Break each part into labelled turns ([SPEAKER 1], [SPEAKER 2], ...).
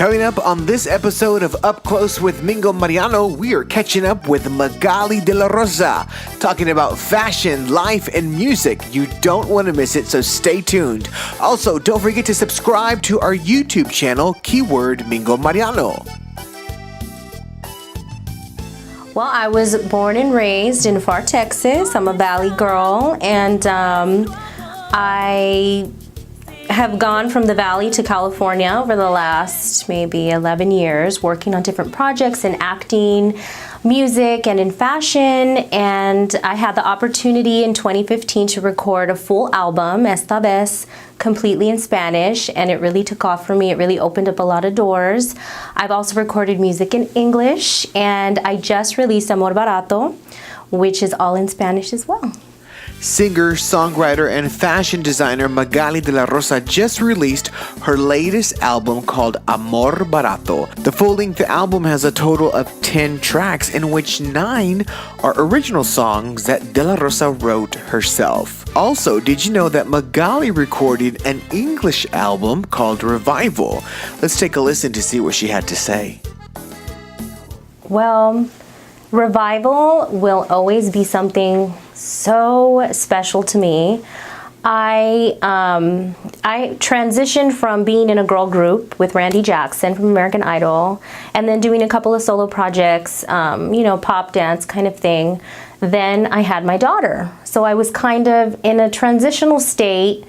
[SPEAKER 1] Coming up on this episode of Up Close with Mingo Mariano, we are catching up with Magali Delarosa, talking about fashion, life, and music. You don't want to miss it, so stay tuned. Also, don't forget to subscribe to our YouTube channel, keyword Mingo Mariano.
[SPEAKER 2] Well, I was born and raised in Far, Texas. I'm a Valley girl, and I have gone from the Valley to California over the last maybe 11 years, working on different projects in acting, music, and in fashion. And I had the opportunity in 2015 to record a full album, Esta Vez, completely in Spanish, and it really took off for me. It really opened up a lot of doors. I've also recorded music in English, and I just released Amor, Barato, which is all in Spanish as well.
[SPEAKER 1] Singer, songwriter, and fashion designer Magali Delarosa just released her latest album called Amor, Barato. The full-length album has a total of 10 tracks, in which 9 are original songs that Delarosa wrote herself. Also, did you know that Magali recorded an English album called Revival? Let's take a listen to see what she had to say.
[SPEAKER 2] Well, Revival will always be something so special to me. I transitioned from being in a girl group with Randy Jackson from American Idol, and then doing a couple of solo projects, pop dance kind of thing. Then I had my daughter. So I was kind of in a transitional state.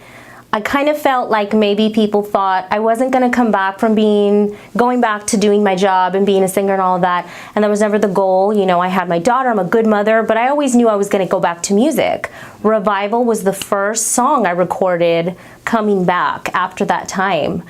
[SPEAKER 2] I kind of felt like maybe people thought I wasn't going to come back from going back to doing my job and being a singer and all of that. And that was never the goal. You know, I had my daughter, I'm a good mother, but I always knew I was going to go back to music. Revival was the first song I recorded coming back after that time.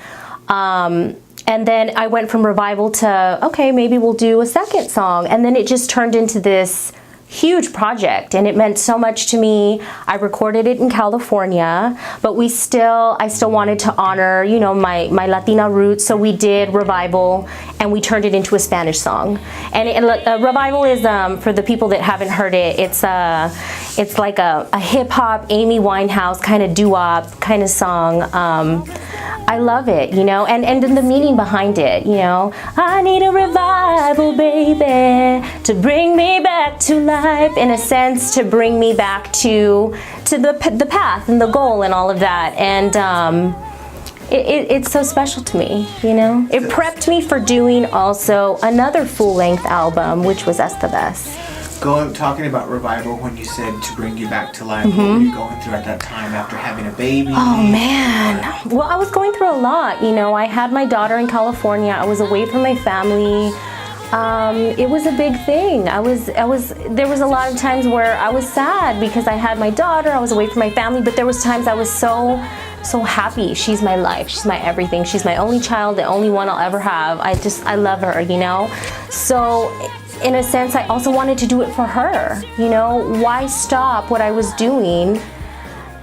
[SPEAKER 2] And then I went from Revival to, okay, maybe we'll do a second song. And then it just turned into this huge project, and it meant so much to me. I recorded it in California, but I still wanted to honor, my Latina roots. So we did Revival, and we turned it into a Spanish song. And Revival is, for the people that haven't heard it, it's like a hip hop, Amy Winehouse kind of doo-wop kind of song. I love it, and the meaning behind it, I need a revival, baby, to bring me back to life, in a sense, to bring me back to the path and the goal and all of that. And it's so special to me, It prepped me for doing also another full-length album, which was Esta Vez.
[SPEAKER 1] Talking about Revival, when you said to bring you back to life, what were you going through at that time after having a baby?
[SPEAKER 2] Oh man, well, I was going through a lot. I had my daughter in California. I was away from my family. It was a big thing. There was a lot of times where I was sad because I had my daughter. I was away from my family, but there was times I was so happy. She's my life. She's my everything. She's my only child, the only one I'll ever have. I love her, So in a sense, I also wanted to do it for her. Why stop what I was doing?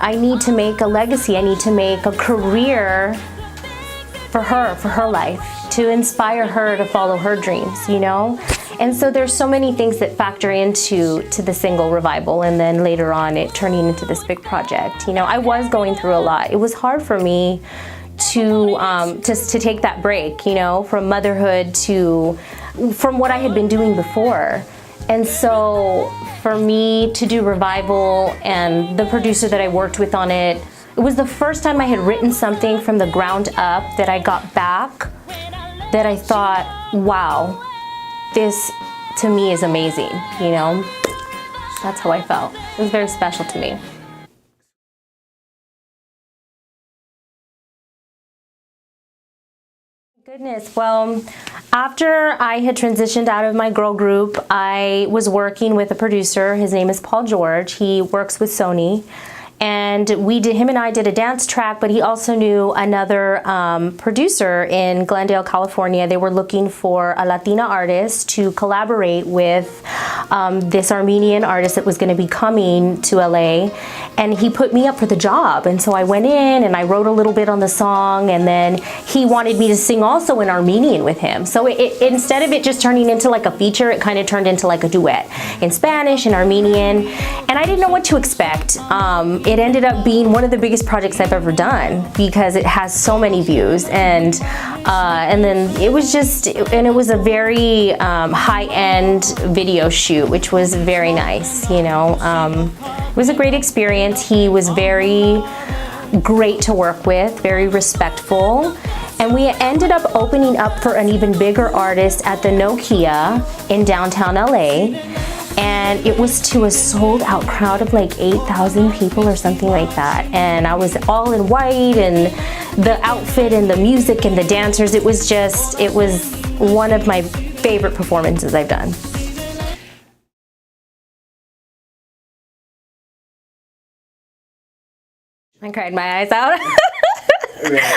[SPEAKER 2] I need to make a legacy. I need to make a career for her life, to inspire her to follow her dreams, And so there's so many things that factor into the single Revival, and then later on it turning into this big project. I was going through a lot. It was hard for me to take that break, from motherhood from what I had been doing before. And so for me to do Revival, and the producer that I worked with on it, it was the first time I had written something from the ground up that I got back that I thought, wow, this to me is amazing, That's how I felt. It was very special to me. Goodness, well, after I had transitioned out of my girl group, I was working with a producer. His name is Paul George. He works with Sony. And him and I did a dance track, but he also knew another producer in Glendale, California. They were looking for a Latina artist to collaborate with this Armenian artist that was going to be coming to LA. And he put me up for the job. And so I went in and I wrote a little bit on the song, and then he wanted me to sing also in Armenian with him. So instead of it just turning into like a feature, it kind of turned into like a duet in Spanish and Armenian. And I didn't know what to expect. it ended up being one of the biggest projects I've ever done because it has so many views, and then it was it was a very high-end video shoot, which was very nice. You know, it was a great experience. He was very great to work with, very respectful. And we ended up opening up for an even bigger artist at the Nokia in downtown LA. And it was to a sold out crowd of like 8,000 people or something like that. And I was all in white, and the outfit and the music and the dancers, it was one of my favorite performances I've done. I cried my eyes out.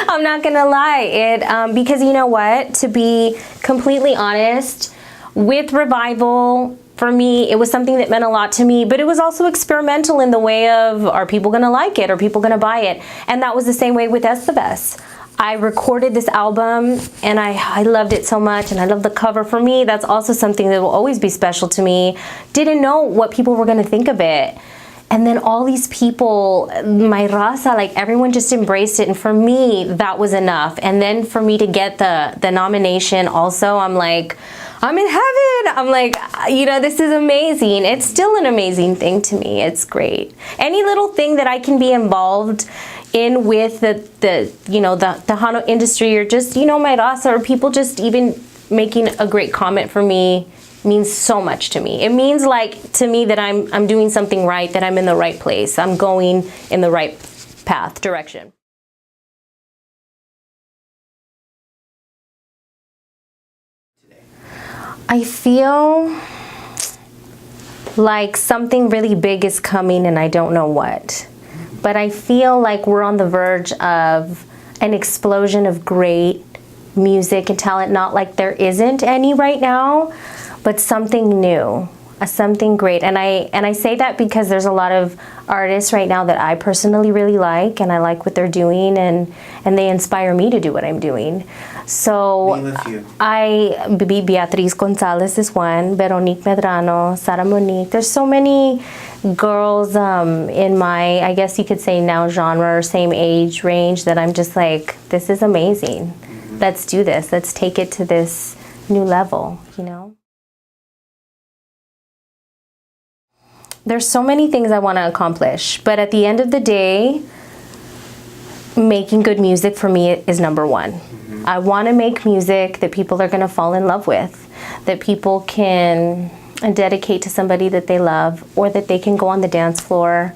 [SPEAKER 2] I'm not gonna lie, because you know what, to be completely honest, with Revival, for me, it was something that meant a lot to me, but it was also experimental in the way of, are people gonna like it? Are people gonna buy it? And that was the same way with Estabes. I recorded this album and I loved it so much, and I love the cover. For me, that's also something that will always be special to me. Didn't know what people were gonna think of it. And then all these people, my raza, like everyone just embraced it. And for me, that was enough. And then for me to get the nomination also, I'm like, I'm in heaven. I'm like, you know, this is amazing. It's still an amazing thing to me. It's great. Any little thing that I can be involved in with the Tejano industry, or just, you know, my raza, or people just even making a great comment for me, means so much to me. It means like to me that I'm doing something right, that I'm in the right place. I'm going in the right direction. I feel like something really big is coming, and I don't know what. But I feel like we're on the verge of an explosion of great music and talent, not like there isn't any right now, but something new, something great. And I say that because there's a lot of artists right now that I personally really like, and I like what they're doing, and they inspire me to do what I'm doing. So Beatriz Gonzalez is one, Veronique Medrano, Sara Monique. There's so many girls in my, I guess you could say now, genre, or same age range, that I'm just like, this is amazing. Let's do this. Let's take it to this new level, you know? There's so many things I want to accomplish, but at the end of the day, making good music for me is number one. I want to make music that people are going to fall in love with, that people can dedicate to somebody that they love, or that they can go on the dance floor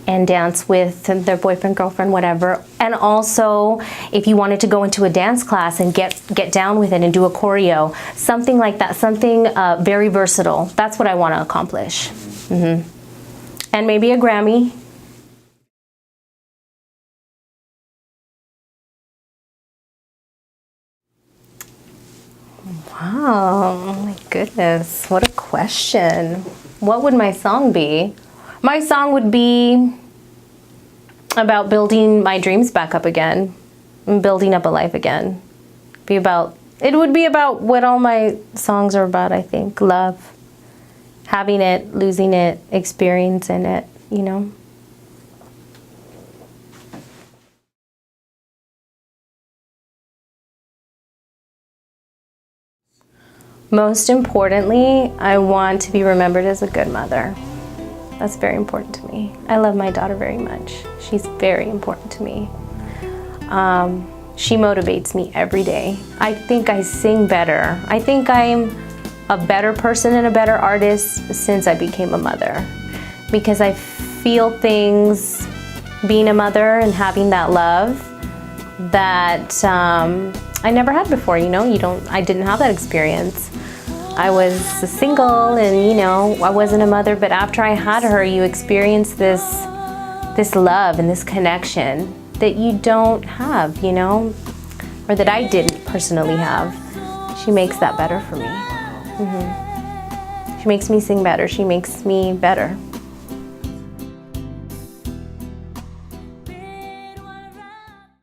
[SPEAKER 2] and dance with their boyfriend, girlfriend, whatever. And also, if you wanted to go into a dance class and get down with it and do a choreo, something like that, something very versatile. That's what I want to accomplish. And maybe a Grammy. Wow, oh my goodness, what a question. What would my song be? My song would be about building my dreams back up again, and building up a life again. It would be about what all my songs are about, I think. Love. Having it, losing it, experiencing it, you know? Most importantly, I want to be remembered as a good mother. That's very important to me. I love my daughter very much. She's very important to me. She motivates me every day. I think I sing better. I think I'm a better person and a better artist since I became a mother, because I feel things being a mother and having that love that I never had before. You know, I didn't have that experience. I was single, and you know, I wasn't a mother, but after I had her, you experience this love and this connection that you don't have, you know, or that I didn't personally have. She makes that better for me. She makes me sing better. She makes me better.